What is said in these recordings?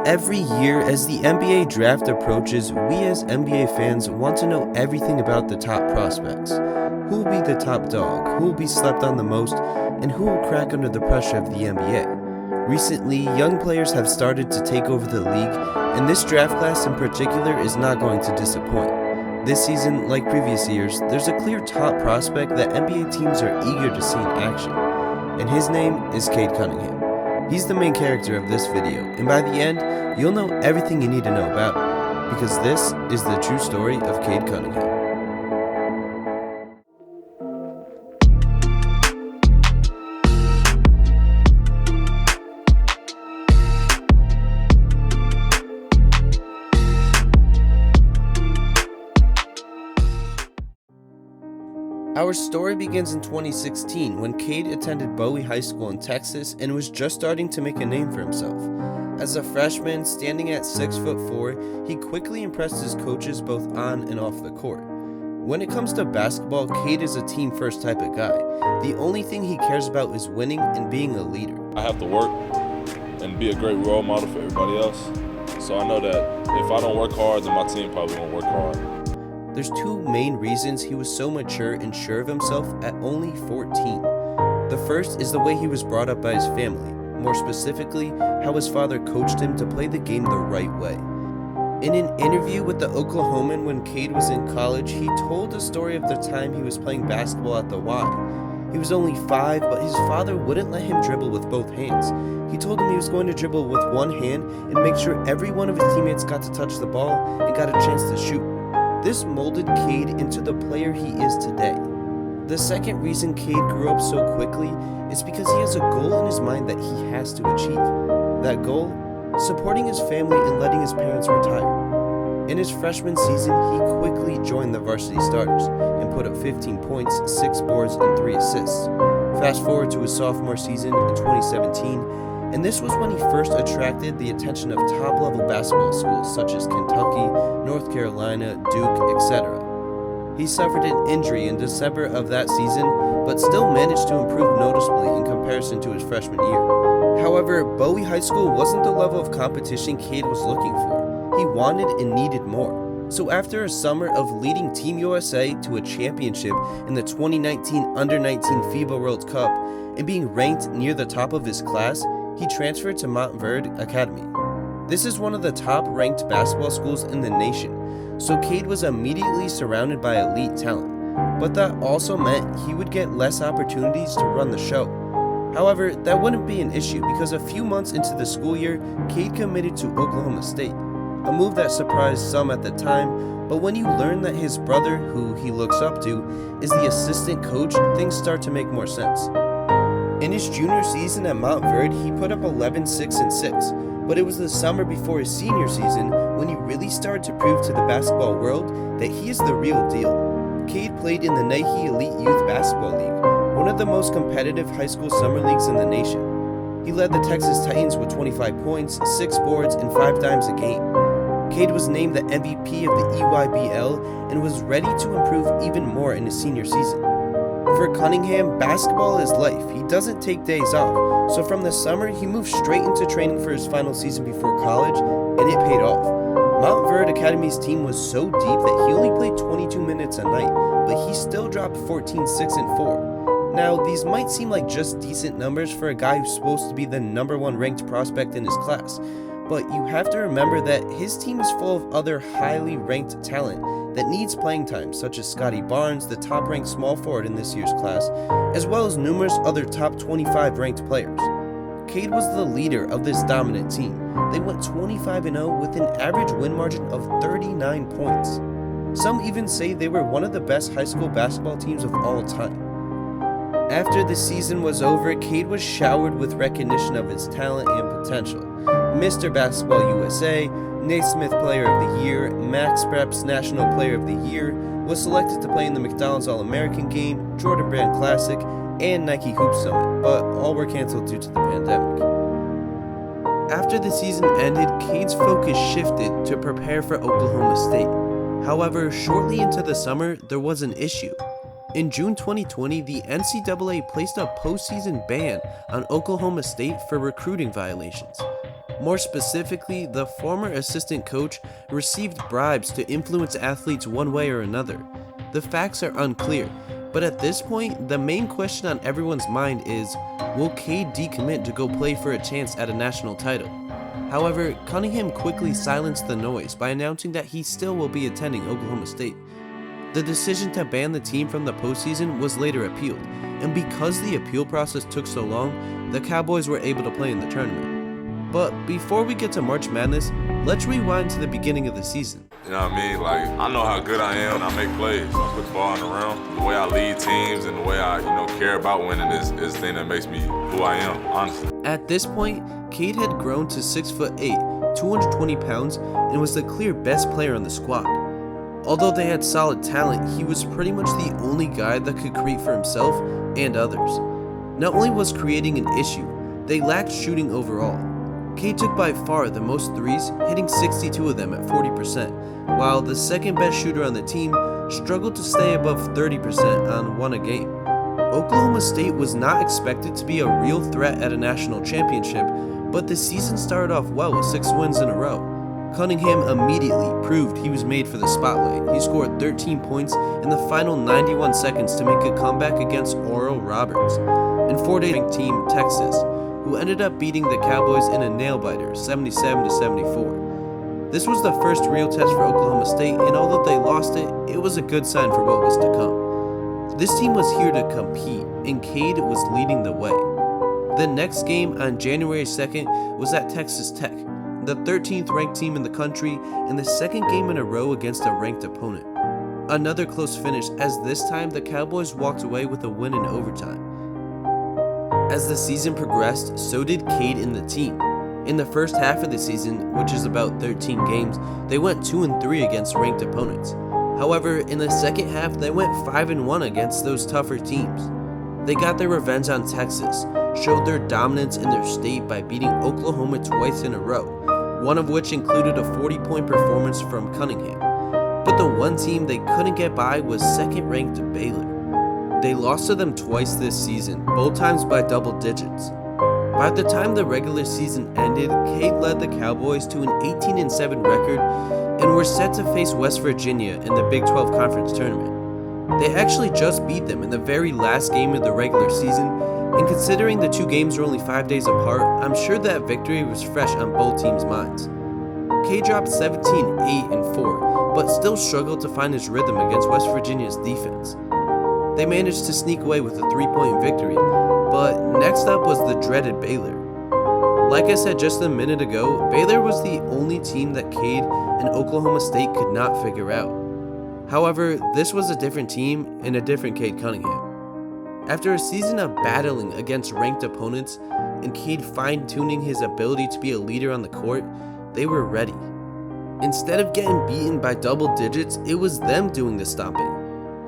Every year, as the NBA draft approaches, we as NBA fans want to know everything about the top prospects. Who will be the top dog, who will be slept on the most, and who will crack under the pressure of the NBA. Recently, young players have started to take over the league, and this draft class in particular is not going to disappoint. This season, like previous years, there's a clear top prospect that NBA teams are eager to see in action, and his name is Cade Cunningham. He's the main character of this video, and by the end, you'll know everything you need to know about him, because this is the true story of Cade Cunningham. Our story begins in 2016 when Cade attended Bowie High School in Texas and was just starting to make a name for himself. As a freshman, standing at 6'4", he quickly impressed his coaches both on and off the court. When it comes to basketball, Cade is a team-first type of guy. The only thing he cares about is winning and being a leader. I have to work and be a great role model for everybody else. So I know that if I don't work hard, then my team probably won't work hard. There's two main reasons he was so mature and sure of himself at only 14. The first is the way he was brought up by his family, more specifically, how his father coached him to play the game the right way. In an interview with the Oklahoman when Cade was in college, he told a story of the time he was playing basketball at the Y. He was only 5, but his father wouldn't let him dribble with both hands. He told him he was going to dribble with one hand and make sure every one of his teammates got to touch the ball and got a chance to shoot. This molded Cade into the player he is today. The second reason Cade grew up so quickly is because he has a goal in his mind that he has to achieve. That goal? Supporting his family and letting his parents retire. In his freshman season, he quickly joined the varsity starters and put up 15 points, 6 boards, and 3 assists. Fast forward to his sophomore season in 2017, and this was when he first attracted the attention of top-level basketball schools such as Kentucky, North Carolina, Duke, etc. He suffered an injury in December of that season, but still managed to improve noticeably in comparison to his freshman year. However, Bowie High School wasn't the level of competition Cade was looking for. He wanted and needed more. So after a summer of leading Team USA to a championship in the 2019 Under-19 FIBA World Cup and being ranked near the top of his class, he transferred to Montverde Academy. This is one of the top-ranked basketball schools in the nation, so Cade was immediately surrounded by elite talent, but that also meant he would get less opportunities to run the show. However, that wouldn't be an issue because a few months into the school year, Cade committed to Oklahoma State, a move that surprised some at the time, but when you learn that his brother, who he looks up to, is the assistant coach, things start to make more sense. In his junior season at Montverde, he put up 11, 6, and 6, but it was the summer before his senior season when he really started to prove to the basketball world that he is the real deal. Cade played in the Nike Elite Youth Basketball League, one of the most competitive high school summer leagues in the nation. He led the Texas Titans with 25 points, 6 boards, and 5 dimes a game. Cade was named the MVP of the EYBL and was ready to improve even more in his senior season. For Cunningham, basketball is life. He doesn't take days off, so from the summer, he moved straight into training for his final season before college, and it paid off. Montverde Academy's team was so deep that he only played 22 minutes a night, but he still dropped 14, 6, and 4. Now, these might seem like just decent numbers for a guy who's supposed to be the #1 ranked prospect in his class, but you have to remember that his team is full of other highly ranked talent that needs playing time, such as Scotty Barnes, the top-ranked small forward in this year's class, as well as numerous other top 25 ranked players. Cade was the leader of this dominant team. They went 25-0 with an average win margin of 39 points. Some even say they were one of the best high school basketball teams of all time. After the season was over, Cade was showered with recognition of his talent and potential. Mr. Basketball USA, Naismith Player of the Year, Max Preps National Player of the Year, was selected to play in the McDonald's All-American Game, Jordan Brand Classic, and Nike Hoop Summit, but all were canceled due to the pandemic. After the season ended, Cade's focus shifted to prepare for Oklahoma State. However, shortly into the summer, there was an issue. In June 2020, the NCAA placed a postseason ban on Oklahoma State for recruiting violations. More specifically, the former assistant coach received bribes to influence athletes one way or another. The facts are unclear, but at this point, the main question on everyone's mind is, will Cade decommit to go play for a chance at a national title? However, Cunningham quickly silenced the noise by announcing that he still will be attending Oklahoma State. The decision to ban the team from the postseason was later appealed, and because the appeal process took so long, the Cowboys were able to play in the tournament. But before we get to March Madness, let's rewind to the beginning of the season. You know what I mean? Like, I know how good I am. I make plays. I put the ball in the rim. The way I lead teams and the way I, care about winning is the thing that makes me who I am, honestly. At this point, Cade had grown to 6'8", 220 pounds, and was the clear best player on the squad. Although they had solid talent, he was pretty much the only guy that could create for himself and others. Not only was creating an issue, they lacked shooting overall. Cade took by far the most threes, hitting 62 of them at 40%, while the second best shooter on the team struggled to stay above 30% on one a game. Oklahoma State was not expected to be a real threat at a national championship, but the season started off well with 6 wins in a row. Cunningham immediately proved he was made for the spotlight. He scored 13 points in the final 91 seconds to make a comeback against Oral Roberts and 4th ranked team Texas, who ended up beating the Cowboys in a nail-biter, 77-74. This was the first real test for Oklahoma State, and although they lost it, it was a good sign for what was to come. This team was here to compete, and Cade was leading the way. The next game on January 2nd was at Texas Tech, the 13th ranked team in the country, and the second game in a row against a ranked opponent. Another close finish, as this time the Cowboys walked away with a win in overtime. As the season progressed, so did Cade and the team. In the first half of the season, which is about 13 games, they went 2-3 against ranked opponents. However, in the second half, they went 5-1 against those tougher teams. They got their revenge on Texas, showed their dominance in their state by beating Oklahoma twice in a row, one of which included a 40-point performance from Cunningham. But the one team they couldn't get by was second-ranked Baylor. They lost to them twice this season, both times by double digits. By the time the regular season ended, Cade led the Cowboys to an 18-7 record and were set to face West Virginia in the Big 12 Conference Tournament. They actually just beat them in the very last game of the regular season, and considering the two games were only 5 days apart, I'm sure that victory was fresh on both teams' minds. Cade dropped 17-8-4, but still struggled to find his rhythm against West Virginia's defense. They managed to sneak away with a 3-point victory, but next up was the dreaded Baylor. Like I said just a minute ago, Baylor was the only team that Cade and Oklahoma State could not figure out. However, this was a different team and a different Cade Cunningham. After a season of battling against ranked opponents and Cade fine-tuning his ability to be a leader on the court, they were ready. Instead of getting beaten by double digits, it was them doing the stomping.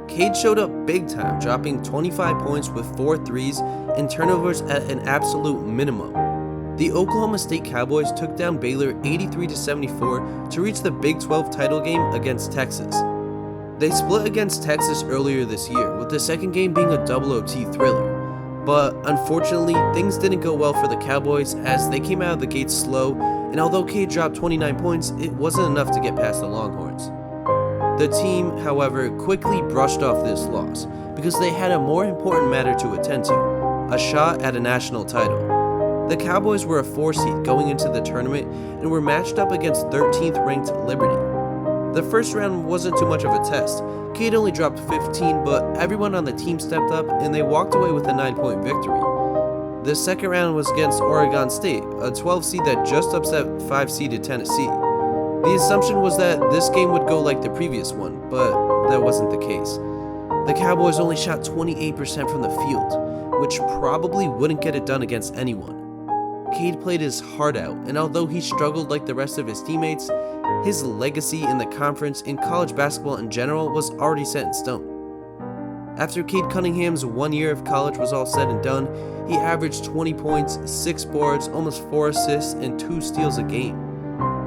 Cade showed up big time, dropping 25 points with 4 threes and turnovers at an absolute minimum. The Oklahoma State Cowboys took down Baylor 83-74 to reach the Big 12 title game against Texas. They split against Texas earlier this year, with the second game being a double OT thriller. But unfortunately, things didn't go well for the Cowboys as they came out of the gates slow, and although Cade dropped 29 points, it wasn't enough to get past the Longhorns. The team, however, quickly brushed off this loss because they had a more important matter to attend to, a shot at a national title. The Cowboys were a 4 seed going into the tournament and were matched up against 13th ranked Liberty. The first round wasn't too much of a test. Cade only dropped 15, but everyone on the team stepped up and they walked away with a 9-point victory. The second round was against Oregon State, a 12 seed that just upset 5-seeded Tennessee. The assumption was that this game would go like the previous one, but that wasn't the case. The Cowboys only shot 28% from the field, which probably wouldn't get it done against anyone. Cade played his heart out, and although he struggled like the rest of his teammates, his legacy in the conference and college basketball in general was already set in stone. After Cade Cunningham's 1 year of college was all said and done, he averaged 20 points, 6 boards, almost 4 assists, and 2 steals a game.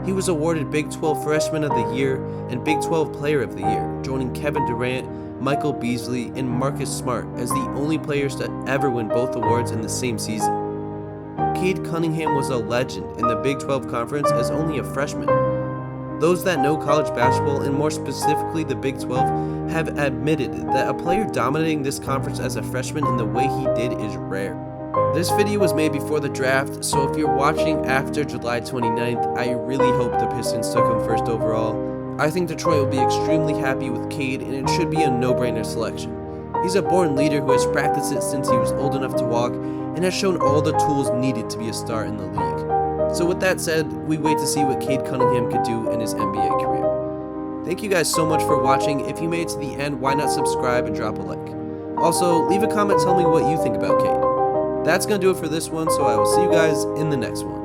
He was awarded Big 12 Freshman of the Year and Big 12 Player of the Year, joining Kevin Durant, Michael Beasley, and Marcus Smart as the only players to ever win both awards in the same season. Cade Cunningham was a legend in the Big 12 Conference as only a freshman. Those that know college basketball, and more specifically the Big 12, have admitted that a player dominating this conference as a freshman in the way he did is rare. This video was made before the draft, so if you're watching after July 29th, I really hope the Pistons took him first overall. I think Detroit will be extremely happy with Cade, and it should be a no-brainer selection. He's a born leader who has practiced it since he was old enough to walk, and has shown all the tools needed to be a star in the league. So with that said, we wait to see what Cade Cunningham could do in his NBA career. Thank you guys so much for watching. If you made it to the end, why not subscribe and drop a like? Also, leave a comment telling me what you think about Cade. That's going to do it for this one, so I will see you guys in the next one.